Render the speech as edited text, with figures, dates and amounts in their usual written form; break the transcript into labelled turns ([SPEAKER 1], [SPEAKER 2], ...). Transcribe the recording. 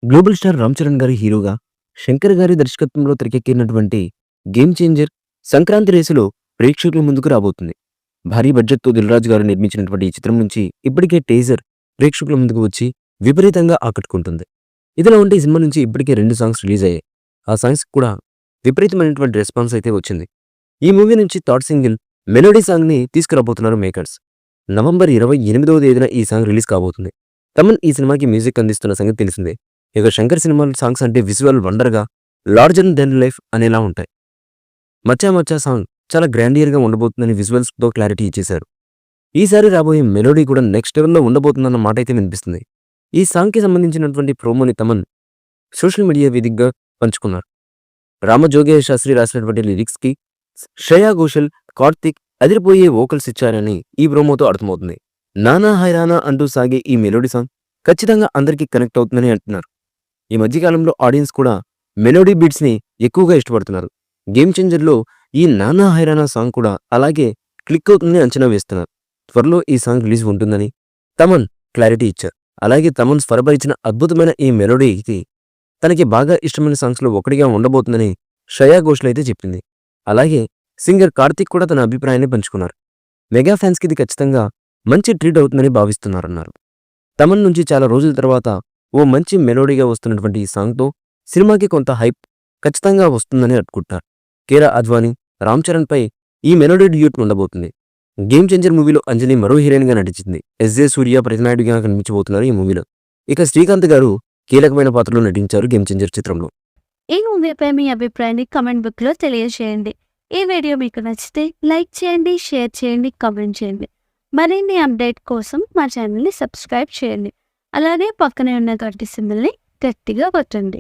[SPEAKER 1] Global star 'Ram Charan' గారి హీరోగా, 'శంకర్' గారి దర్శకత్వంలో తెరకెక్కినటువంటి 'గేమ్ చేంజర్' సంక్రాంతి రేసులో ప్రేక్షకుల ముందుకు రాబోతుంది. భారీ బడ్జెట్‌తో 'దిల్ రాజు' గారు నిర్మించినటువంటి ఈ చిత్రం నుంచి ఇప్పటికే టీజర్ ప్రేక్షకుల ముందుకు వచ్చి విపరీతంగా ఆకట్టుకుంటుంది. ఇదిలా ఉంటే ఈ సినిమా నుంచి ఇప్పటికే 2 సాంగ్స్ రిలీజ్ అయ్యాయి. ఆ సాంగ్స్‌కి కూడా విపరీతమైనటువంటి రెస్పాన్స్ అయితే వచ్చింది. ఈ మూవీ నుంచి థర్డ్ సింగిల్ 'మెలోడీ' సాంగ్‌ని తీసుకురాబోతున్నారు మేకర్స్. నవంబర్ 28వ తేదీన ఈ సాంగ్ రిలీజ్ కాబోతుంది. తమన్ ఈ సినిమాకి మ్యూజిక్ అందిస్తున్న సంగతి తెలిసిందే. ఇక 'శంకర్' సినిమా సాంగ్స్ అంటే విజువల్ వండర్‌గా, లార్జర్ దెన్ లైఫ్ అనేలా ఉంటాయి. 'మచ్చా మచ్చా' సాంగ్ చాలా గ్రాండియర్‌గా ఉండబోతుందని విజువల్స్‌తో క్లారిటీ ఇచ్చేశారు. ఈసారి రాబోయే 'మెలోడీ' కూడా నెక్స్ట్ లెవెల్‌లో ఉండబోతుందన్న మాటైతే వినిపిస్తుంది. ఈ సాంగ్‌కి సంబంధించినటువంటి ప్రోమోని తమన్ సోషల్ మీడియా వేదికగా పంచుకున్నారు. రామజోగయ్య శాస్త్రి రాసినటువంటి లిరిక్స్‌కి శ్రేయా ఘోషల్, కార్తీక్ అదిరిపోయే వోకల్స్ ఇచ్చారని ఈ ప్రోమోతో అర్థమవుతుంది. 'నానా హైరానా' అంటూ సాగే ఈ మెలోడీ సాంగ్ ఖచ్చితంగా అందరికీ కనెక్ట్ అవుతుందని అంటున్నారు. ఈ మధ్య కాలంలో ఆడియన్స్ కూడా మెలోడీ బీట్స్‌ని ఎక్కువగా ఇష్టపడుతున్నారు. 'గేమ్ చేంజర్'లో ఈ 'నానా హైరానా' సాంగ్ కూడా అలాగే క్లిక్ అవుతుందని అంచనా వేస్తున్నారు. త్వరలో ఈ సాంగ్ రిలీజ్ ఉంటుందని తమన్ క్లారిటీ ఇచ్చారు. అలాగే తమన్ స్వరపరిచిన అద్భుతమైన ఈ మెలోడీకి తనకి బాగా ఇష్టమైన సాంగ్స్‌లో ఒకటిగా ఉండబోతుందని శ్రేయా ఘోషల్ అయితే చెప్పింది. అలాగే సింగర్ కార్తీక్ కూడా తన అభిప్రాయాన్ని పంచుకున్నారు. మెగా ఫ్యాన్స్‌కి ఇది ఖచ్చితంగా మంచి ట్రీట్ అవుతుందని భావిస్తున్నారన్నారు. తమన్ నుంచి చాలా రోజుల తర్వాత ఓ మంచి మెలోడీగా వస్తున్నటువంటి ఈ సాంగ్‌తో సినిమాకి కొంత హైప్ ఖచ్చితంగా వస్తుందని అనుకుంటారు. కియారా అద్వానీ, 'రామ్ చరణ్‌పై ఈ మెలోడీ డ్యూట్ ఉండబోతుంది. 'గేమ్ చేంజర్' మూవీలో అంజలి మరో హీరోయిన్‌గా నటించింది. ఎస్.జె. సూర్య ప్రతినాయకుడిగా కనిపించబోతున్నారు ఈ మూవీలో. ఇక శ్రీకాంత్ గారు కీలకమైన పాత్రలో నటించారు 'గేమ్ చేంజర్' చిత్రంలో.
[SPEAKER 2] ఈ మూవీపై మీ అభిప్రాయాన్ని కామెంట్ బుక్లో తెలియజేయండి. ఈ వీడియో మీకు నచ్చితే లైక్ చేయండి, షేర్ చేయండి, కామెంట్ చేయండి. మరిన్ని అప్డేట్ కోసం మా ఛానల్ని సబ్స్క్రైబ్ చేయండి. అలాగే పక్కనే ఉన్న గంట సింబల్ని గట్టిగా కొట్టండి.